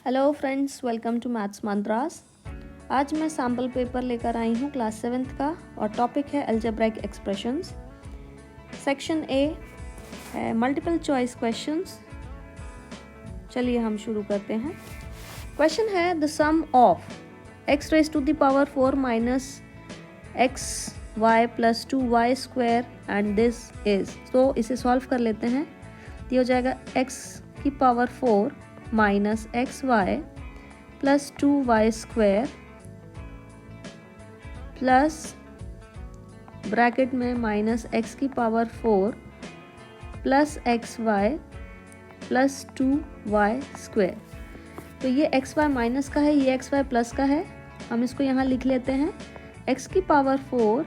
Hello friends, welcome to maths mantras. आज मैं sample paper लेकर आई हूँ क्लास 7th का और टॉपिक है अलजेब्राइक एक्सप्रेशंस। सेक्शन ए है मल्टीपल चॉइस क्वेश्चंस। चलिए हम शुरू करते हैं। क्वेश्चन है the sum of x raise to the power 4 minus X Y plus 2y square and this is. तो इसे सॉल्व कर लेते हैं। ये हो जाएगा x की power 4 minus X Y plus 2y square plus bracket में माइनस एक्स की power 4 plus X Y plus 2y square. तो ये एक्स वाई माइनस का है, ये एक्स वाई प्लस का है। हम इसको यहाँ लिख लेते हैं। एक्स की पावर 4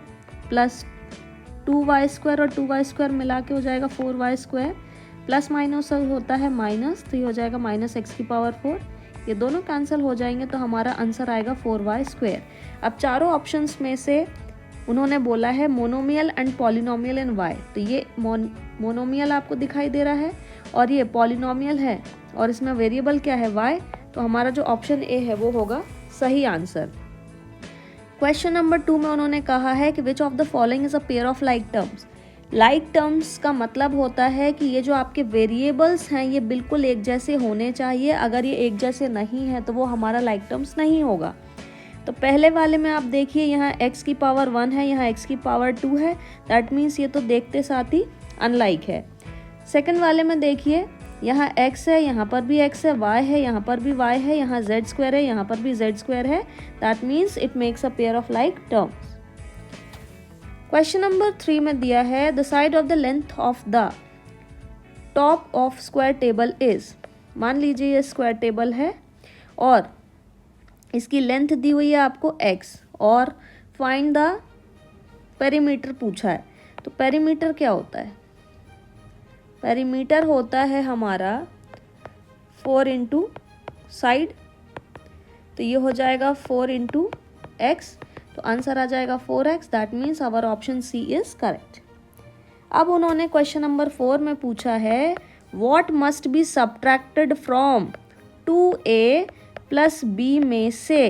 प्लस 2y स्क्वायर और 2y स्क्वायर मिला के हो जाएगा 4y स्क्वायर, प्लस माइनस होता है माइनस, तो ये हो जाएगा माइनस एक्स की पावर 4। ये दोनों कैंसिल हो जाएंगे तो हमारा आंसर आएगा 4y स्क्वायर। अब चारों ऑप्शंस में से उन्होंने बोला है monomial and polynomial in y, तो ये मोनोमियल आपको दिखाई दे रहा है और ये पॉलिनोमियल है और इसमें वेरिएबल क्या है y, तो हमारा जो ऑप्शन ए है वो होगा सही आंसर। क्वेश्चन नंबर 2 में उन्होंने कहा है कि which of the following is a pair of like terms. Like terms का मतलब होता है कि ये जो आपके वेरिएबल्स हैं ये बिल्कुल एक जैसे होने चाहिए। अगर ये एक जैसे नहीं है तो वो हमारा लाइक टर्म्स नहीं होगा। तो पहले वाले में आप देखिए, यहाँ x की पावर 1 है, यहाँ x की पावर 2 है, दैट मीन्स ये तो देखते साथ ही अनलाइक है। सेकंड वाले में देखिए, यहाँ x है, यहाँ पर भी x है, y है, यहाँ पर भी y है, यहाँ z स्क्वायर है, यहाँ पर भी z स्क्वायर है, that means it makes a pair of like terms. Question number 3 में दिया है the side of the length of the top of square table is. मान लीजिए ये स्क्वायर टेबल है और इसकी लेंथ दी हुई है आपको x और फाइंड द पेरीमीटर पूछा है। तो पेरीमीटर क्या होता है? पेरीमीटर होता है हमारा 4 इंटू साइड, तो ये हो जाएगा 4 इंटू एक्स, तो आंसर आ जाएगा 4x। That means our option C is correct. अब उन्होंने क्वेश्चन नंबर 4 में पूछा है what must be subtracted from 2a plus b में से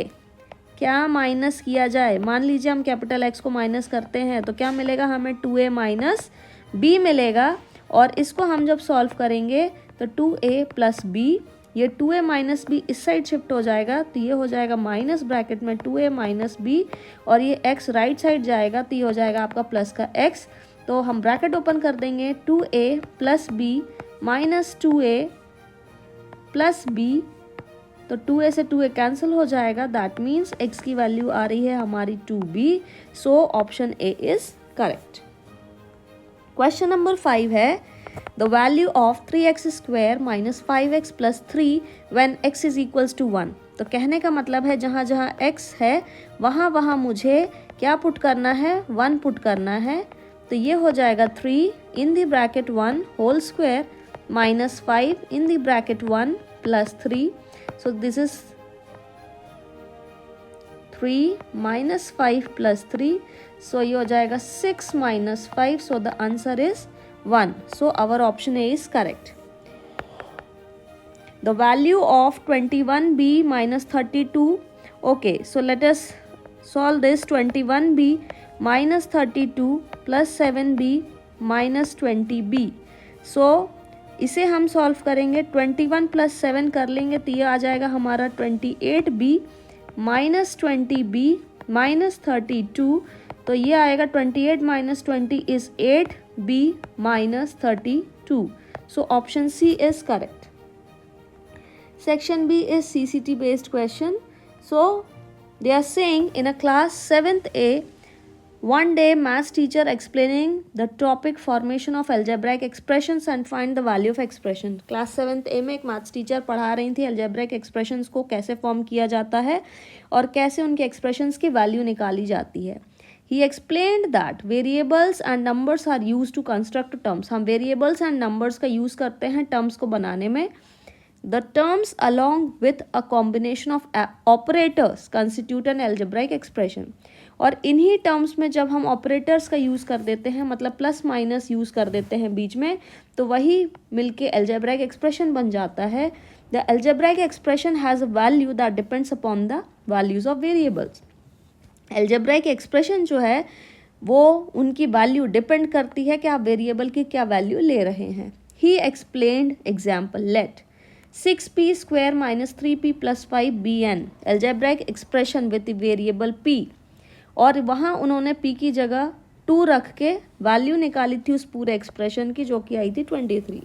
क्या माइनस किया जाए। मान लीजिए हम कैपिटल X को माइनस करते हैं तो क्या मिलेगा हमें 2a माइनस b मिलेगा, और इसको हम जब सॉल्व करेंगे तो 2a प्लस b, ये 2a माइनस बी इस साइड शिफ्ट हो जाएगा तो ये हो जाएगा माइनस ब्रैकेट में 2a माइनस बी, और ये x राइट साइड जाएगा तो ये हो जाएगा आपका प्लस का x। तो हम ब्रैकेट ओपन कर देंगे 2a plus B minus 2a plus B, तो 2a से 2a कैंसिल हो जाएगा, दैट मीन्स x की वैल्यू आ रही है हमारी 2b। So option A is correct. Question number 5 है the value of 3x square minus 5x plus 3 when x is equals to 1। तो कहने का मतलब है जहाँ जहाँ x है वहाँ वहाँ मुझे क्या पुट करना है, 1 पुट करना है। तो ये हो जाएगा 3 in the bracket 1 whole square minus 5 in the bracket 1 plus 3। So this is 3 minus 5 plus 3, so ये हो जाएगा 6 minus 5, so the answer is 1. So our option A is correct. The value of 21b minus 32. Okay, so let us solve this. 21b minus 32 plus 7b minus 20b. So इसे हम solve करेंगे, 21 plus 7 कर लेंगे तो ये आ जाएगा हमारा 28b minus 20b minus 32, तो ये आएगा 28 minus 20 is 8b minus 32. So option C is correct. Section B is CCT based question. So they are saying in a class 7th A, one day maths teacher explaining the topic formation of algebraic expressions and find the value of expression. Class 7th A में एक maths teacher पढ़ा रही थी algebraic expressions को कैसे form किया जाता है और कैसे उनके expressions की वैल्यू निकाली जाती है। He explained that variables and numbers are used to construct terms. हम variables and numbers का use करते हैं terms को बनाने में। The terms along with a combination of operators constitute an algebraic expression. और इन्हीं टर्म्स में जब हम ऑपरेटर्स का यूज़ कर देते हैं, मतलब प्लस माइनस यूज़ कर देते हैं बीच में, तो वही मिलके अलजेब्राइक एक्सप्रेशन बन जाता है। The algebraic expression has a value that depends upon the values of variables. algebraic expression जो है वो उनकी वैल्यू डिपेंड करती है कि आप वेरिएबल की क्या वैल्यू ले रहे हैं. He explained example let 6p square minus 3p plus 5 be an algebraic expression with the variable p. और वहाँ उन्होंने p की जगह 2 रख के वैल्यू निकाली थी उस पूरे एक्सप्रेशन की जो कि आई थी 23.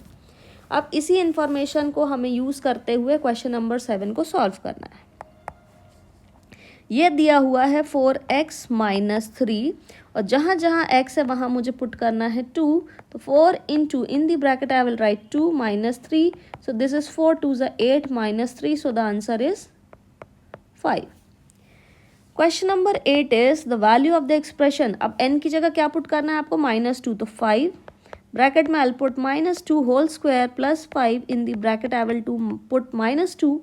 अब इसी इंफॉर्मेशन को हमें यूज़ करते हुए क्वेश्चन नंबर 7 को सॉल्व करना है. ये दिया हुआ है 4x - 3 और जहाँ जहाँ x है वहाँ मुझे पुट करना है 2. तो 4 into in the bracket I will write 2 - 3. So this is 4 2 is 8 - 3. So the answer is 5. Question number 8 is the value of the expression. अब n की जगह क्या पुट करना है आपको -2. तो 5 ब्रैकेट में I will put -2 whole square plus 5 in the bracket I will put -2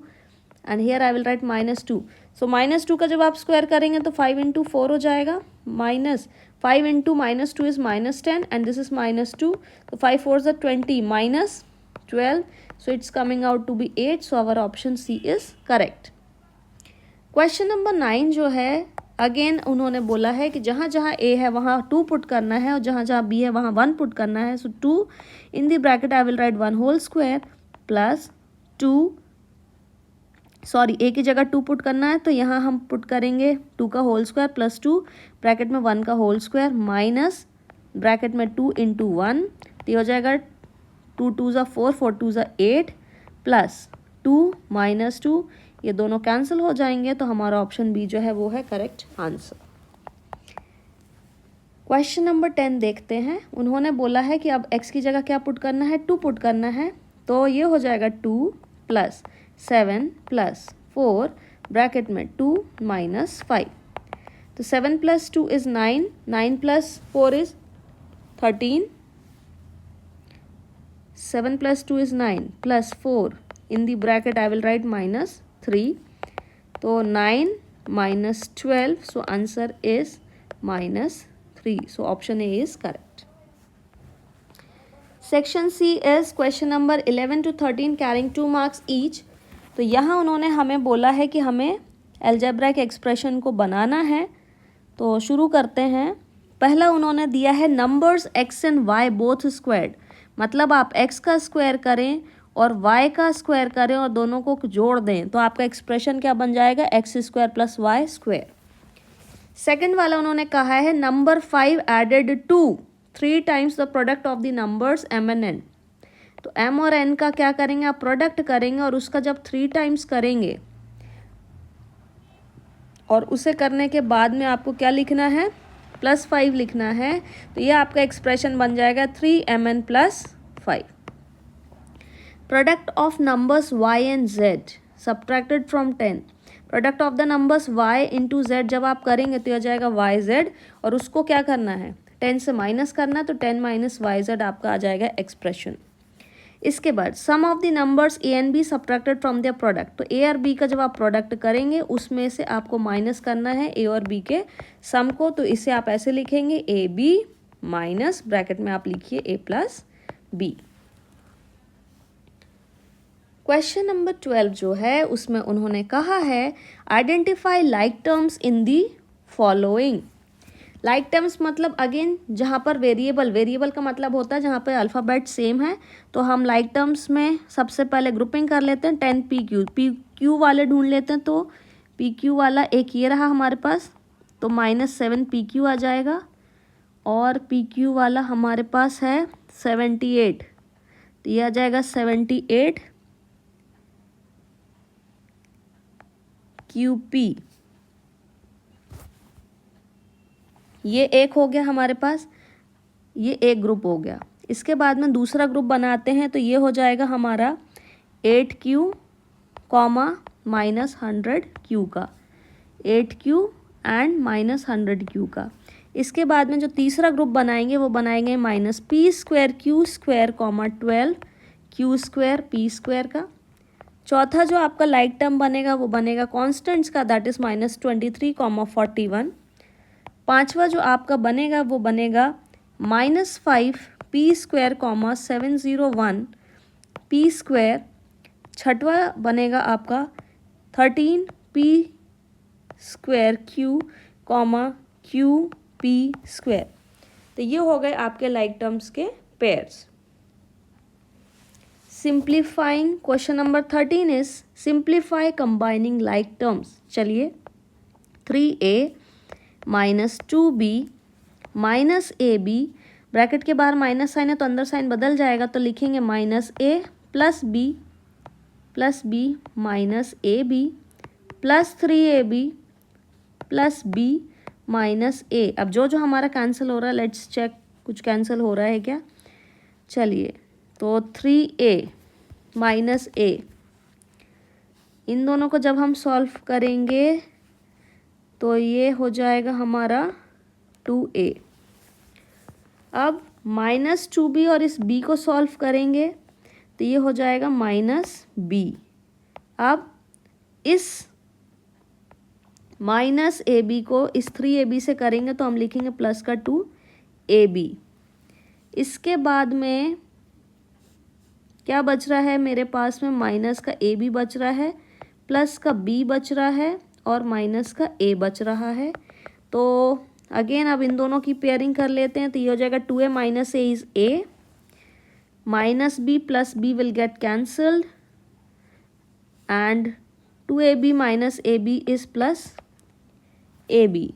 and here I will write -2. So -2 का जब आप स्क्वायर करेंगे तो 5 into 4 हो जाएगा. -5 into -2 is -10 and this is -2. तो 5 4 is 20 -12. So it's coming out to be 8. So our option C is correct. Question number 9 जो है अगेन उन्होंने बोला है कि जहाँ जहाँ ए है वहाँ 2 पुट करना है और जहाँ जहाँ बी है वहाँ 1 पुट करना है. So 2 in the bracket I will write 1 whole square plus 2 A की जगह 2 पुट करना है तो यहाँ हम पुट करेंगे 2 का होल स्क्वायर प्लस 2 ब्रैकेट में 1 का होल स्क्वायर माइनस ब्रैकेट में 2 into 1. तो ये हो जाएगा 2 2 is 4 4 2 is 8 प्लस 2 - 2. ये दोनों कैंसिल हो जाएंगे तो हमारा ऑप्शन बी जो है वो है करेक्ट आंसर. क्वेश्चन नंबर 10 देखते हैं. उन्होंने बोला है कि अब x की जगह क्या पुट करना है 2 पुट करना है. तो ये हो जाएगा 2 + 7 + 4 ब्रैकेट में 2 - 5. तो 7 + 2 is 9 9 + 4 is 13. 7 + 2 is 9 + 4 in the bracket I will write -3. तो 9 - 12. So answer is -3. So option A is correct. Section C is question number 11 to 13 carrying 2 marks each. तो यहाँ उन्होंने हमें बोला है कि हमें algebraic expression को बनाना है. तो शुरू करते हैं. पहला उन्होंने दिया है numbers x and y both squared. मतलब आप x का स्क्वायर करें और y का स्क्वायर करें और दोनों को जोड़ दें तो आपका एक्सप्रेशन क्या बन जाएगा x² + y². सेकेंड वाला उन्होंने कहा है number 5 added to 3 times the product of the numbers m and n. तो m और n का क्या करेंगे आप प्रोडक्ट करेंगे और उसका जब 3 times करेंगे और उसे करने के बाद में आपको क्या लिखना है +5 लिखना है. तो ये आपका एक्सप्रेशन बन जाएगा 3mn + 5. Product of numbers y and z subtracted from 10. Product of the numbers y into z जब आप करेंगे तो यह जाएगा yz और उसको क्या करना है 10 से माइनस करना. तो 10 - yz आपका आ जाएगा एक्सप्रेशन. इसके बाद sum of the numbers a and b subtracted from their product. तो a और b का जब आप प्रोडक्ट करेंगे उसमें से आपको माइनस करना है a और b के सम को. तो इसे आप ऐसे लिखेंगे ab माइनस ब्रैकेट में आप लिखिए a + b. क्वेश्चन नंबर 12 जो है उसमें उन्होंने कहा है identify like terms in the following. Like terms मतलब अगेन जहाँ पर वेरिएबल का मतलब होता है जहाँ पर अल्फ़ाबेट सेम है. तो हम लाइक टर्म्स में सबसे पहले ग्रुपिंग कर लेते हैं 10 PQ वाले ढूंढ लेते हैं. तो PQ वाला एक ये रहा हमारे पास तो -7 PQ आ जाएगा और PQ वाला हमारे पास है 78. तो ये आ जाएगा 78 QP. ये एक हो गया हमारे पास, ये एक ग्रुप हो गया. इसके बाद में दूसरा ग्रुप बनाते हैं तो ये हो जाएगा हमारा 8Q, -100Q का 8Q एंड -100Q का. इसके बाद में जो तीसरा ग्रुप बनाएंगे वो बनाएंगे -P² Q² 12 Q² P² का. चौथा जो आपका लाइक टर्म बनेगा वो बनेगा कॉन्स्टेंट्स का दैट इज़ -23, 41. पांचवा जो आपका बनेगा वो बनेगा -5 P² 701 P². छठवा बनेगा आपका 13p² कॉमा qp²। तो ये हो गए आपके लाइक टर्म्स के pairs. Simplifying question number 13 is simplify combining like terms. चलिए 3a minus 2b minus ab, bracket के बाहर माइनस साइन है तो अंदर साइन बदल जाएगा, तो लिखेंगे minus a plus b minus ab plus 3ab plus b minus a। अब जो जो हमारा कैंसिल हो रहा है, लेट्स चेक कुछ कैंसिल हो रहा है क्या। चलिए तो 3a माइनस a, इन दोनों को जब हम सॉल्व करेंगे तो ये हो जाएगा हमारा 2a। अब माइनस 2b और इस b को सॉल्व करेंगे तो ये हो जाएगा माइनस b। अब इस माइनस ab को इस 3ab से करेंगे तो हम लिखेंगे प्लस का 2ab। इसके बाद में क्या बच रहा है मेरे पास में, माइनस का ab बच रहा है, प्लस का b बच रहा है और माइनस का a बच रहा है। तो अगेन अब इन दोनों की पेयरिंग कर लेते हैं, तो ये हो जाएगा 2a minus a is a, minus b plus b will get cancelled and 2ab minus ab is plus ab।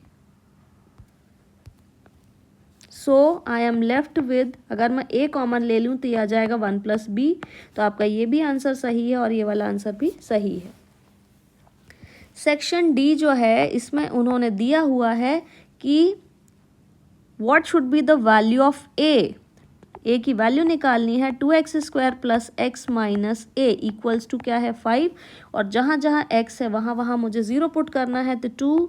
So I am left with, अगर मैं a कॉमन ले लूँ तो ये आ जाएगा 1 प्लस b। तो आपका ये भी आंसर सही है और ये वाला आंसर भी सही है। सेक्शन डी जो है इसमें उन्होंने दिया हुआ है कि what should be the value of a की वैल्यू निकालनी है। 2x² plus x minus a equals to क्या है 5, और जहाँ जहाँ x है वहाँ वहाँ मुझे 0 पुट करना है, तो 2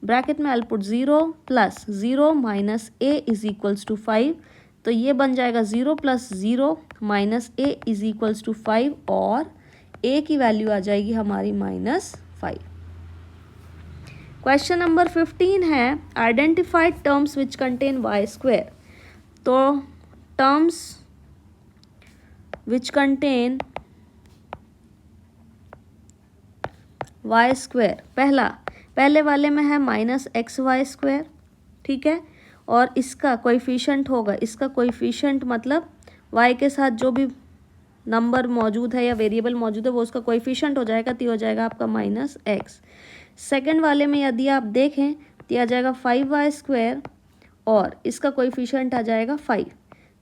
ब्रैकेट में I put 0 plus 0 minus a is equals to 5। तो ये बन जाएगा 0 plus 0 minus a is equals to 5 और a की वैल्यू आ जाएगी हमारी -5। क्वेश्चन नंबर 15 है identified terms which contain y²। तो टर्म्स विच कंटेन y², पहले वाले में है -xy², ठीक है, और इसका कोएफिशिएंट होगा, इसका कोएफिशिएंट मतलब y के साथ जो भी नंबर मौजूद है या वेरिएबल मौजूद है वो उसका कोएफिशिएंट हो जाएगा, तो हो जाएगा आपका -x। सेकेंड वाले में यदि आप देखें तो आ जाएगा 5y² और इसका कोएफिशिएंट आ जाएगा 5।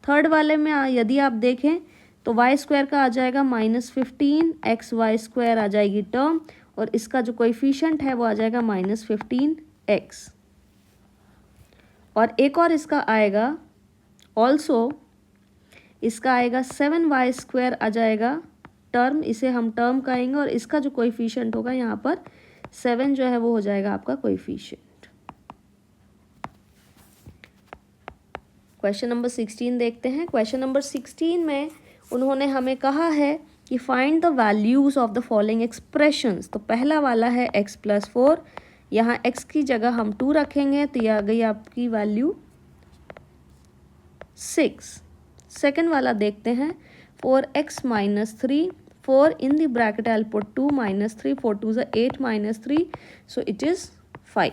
थर्ड वाले में यदि आप देखें तो y² का आ जाएगा -15, xy² आ जाएगी टर्म और इसका जो कोएफिशिएंट है वो आ जाएगा -15x। और एक और इसका आएगा ऑल्सो, इसका आएगा 7y² आ जाएगा टर्म, इसे हम टर्म कहेंगे और इसका जो कोएफिशिएंट होगा यहाँ पर 7 जो है वो हो जाएगा आपका कोएफिशिएंट। क्वेश्चन नंबर 16 देखते हैं। क्वेश्चन नंबर 16 में उन्होंने हमें कहा है कि find the values of the following expressions. तो पहला वाला है x + 4, यहाँ x की जगह हम 2 रखेंगे तो ये आ गई आपकी वैल्यू 6। सेकेंड वाला देखते हैं 4x - 3, 4 in the bracket I'll put 2 - 3, 4 2 is 8 - 3, so it is 5.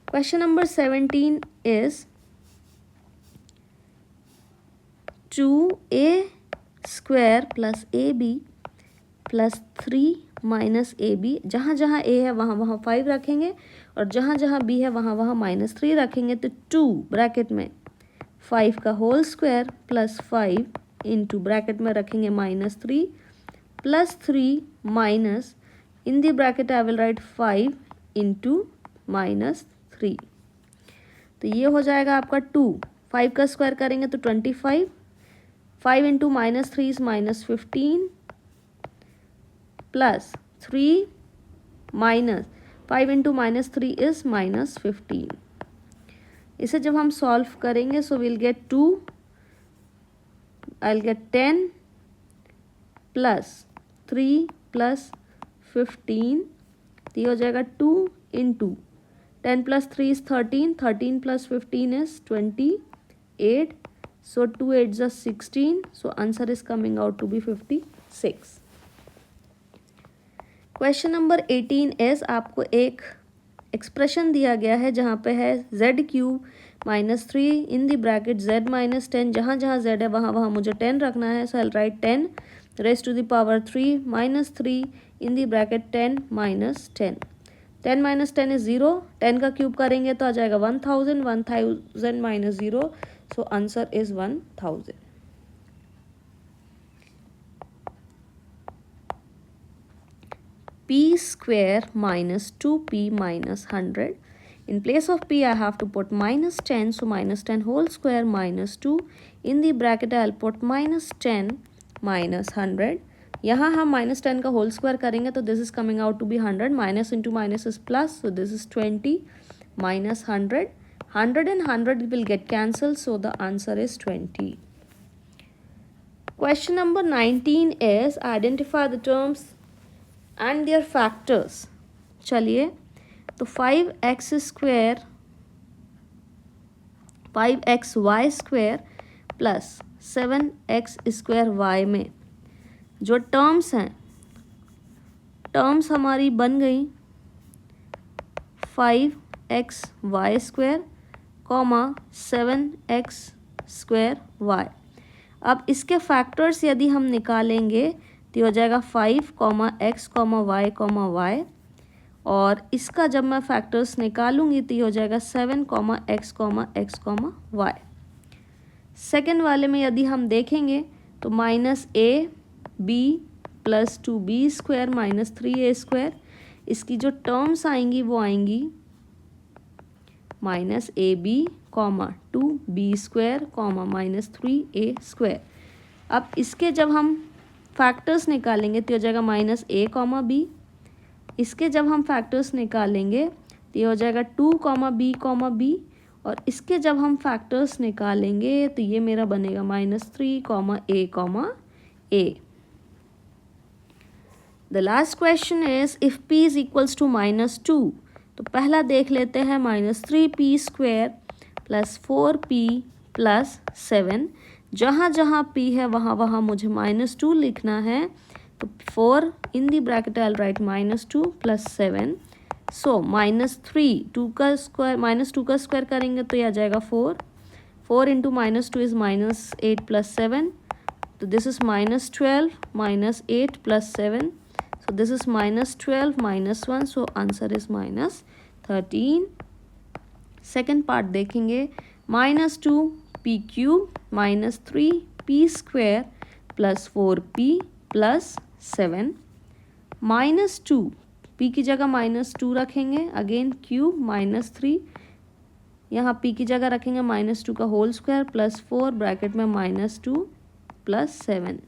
Question number 17 is 2a² plus ab plus 3 minus ab, जहाँ जहाँ a है वहाँ वहाँ 5 रखेंगे और जहाँ जहाँ b है वहाँ वहाँ -3 रखेंगे। तो 2 ब्रैकेट में 5 का whole square plus 5 into bracket में रखेंगे -3 plus 3 minus in the bracket I will write 5 into -3। तो ये हो जाएगा आपका 2, 5 का स्क्वायर करेंगे तो 25, 5 into -3 is -15 plus 3 minus 5 into -3 is -15। इसे जब हम सॉल्व करेंगे so will get 2, I will get 10 plus 3 plus 15, तो ये हो जाएगा 2 into 10 plus 3 is 13, 13 plus 15 is 28, so 2 8s are 16, so answer is coming out to be 56. Question number 18 is, आपको एक एक्सप्रेशन दिया गया है जहाँ पे है z³ -3 in the bracket z-10, जहाँ जहाँ z है वहाँ वहाँ मुझे 10 रखना है, so I will write 10 raised to the power 3 -3 in the bracket 10 -10. 10 - 10 is 0, 10 का क्यूब करेंगे तो आ जाएगा 1000, 1000 minus 0, so answer is 1000. p square minus 2p minus 100. In place of p I have to put minus 10, so minus 10 whole square minus 2. In the bracket I'll put minus 10 minus 100. यहाँ हम minus 10 का whole square करेंगे तो this is coming out to be 100. Minus into minus is plus, so this is 20 minus 100. 100 and 100 will get cancelled, so the answer is 20. Question number 19 is, identify the terms and their factors. चलिए, तो 5x square 5xy square plus 7x square y में जो terms हैं, terms हमारी बन गई 5xy square, 7x square y. अब इसके फैक्टर्स यदि हम निकालेंगे तो हो जाएगा 5, x, y, y, और इसका जब मैं फैक्टर्स निकालूंगी तो हो जाएगा 7, x, y. सेकेंड वाले में यदि हम देखेंगे तो -ab plus 2b square minus 3a square, इसकी जो टर्म्स आएंगी वो आएंगी -ab, 2b square, -3a square. अब इसके जब हम फैक्टर्स निकालेंगे तो हो जाएगा -a, b. इसके जब हम फैक्टर्स निकालेंगे तो ये हो जाएगा 2, b, और इसके जब हम फैक्टर्स निकालेंगे तो ये मेरा बनेगा -3, a. The last question is, if p is equals to -2, तो पहला देख लेते हैं -3p square plus 4p plus 7. जहाँ जहाँ p है वहाँ वहाँ मुझे -2 लिखना है, तो 4 in the bracket I will write -2 plus 7. So -3 2 का स्क्वायर करेंगे तो यह आ जाएगा 4. 4 इंटू -2 इज -8 प्लस 7, तो this is -12 -8 plus 7, so this is -12 -1, so answer is -13. Second part देखेंगे, -2p cube -3p square plus 4p plus 7. -2 p की जगह -2 रखेंगे, अगेन क्यूब -3, यहाँ p की जगह रखेंगे -2 का होल स्क्वायर प्लस 4 ब्रैकेट में -2 प्लस 7.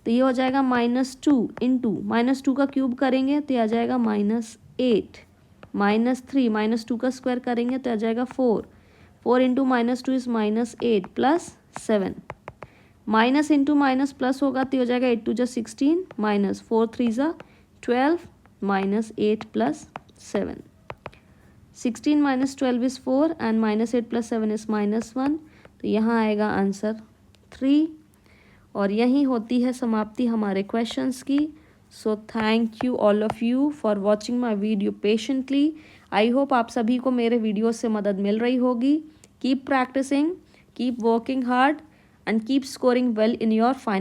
तो ये हो जाएगा -2 इंटू -2 का क्यूब करेंगे तो ये आ जाएगा -8, -3 -2 का स्क्वायर करेंगे तो आ जाएगा 4. 4 into -2 is -8 plus 7. Minus into minus plus होगा तो हो जाएगा 8 2 जा 16 माइनस 4 3 जा 12 -8 plus 7. 16 - 12 is 4 and -8 plus 7 is -1, तो यहाँ आएगा आंसर 3. और यही होती है समाप्ति हमारे क्वेश्चंस की. So thank you all of you for watching my video patiently. I hope आप सभी को मेरे वीडियो से मदद मिल रही होगी. Keep practising, keep working hard and keep scoring well in your final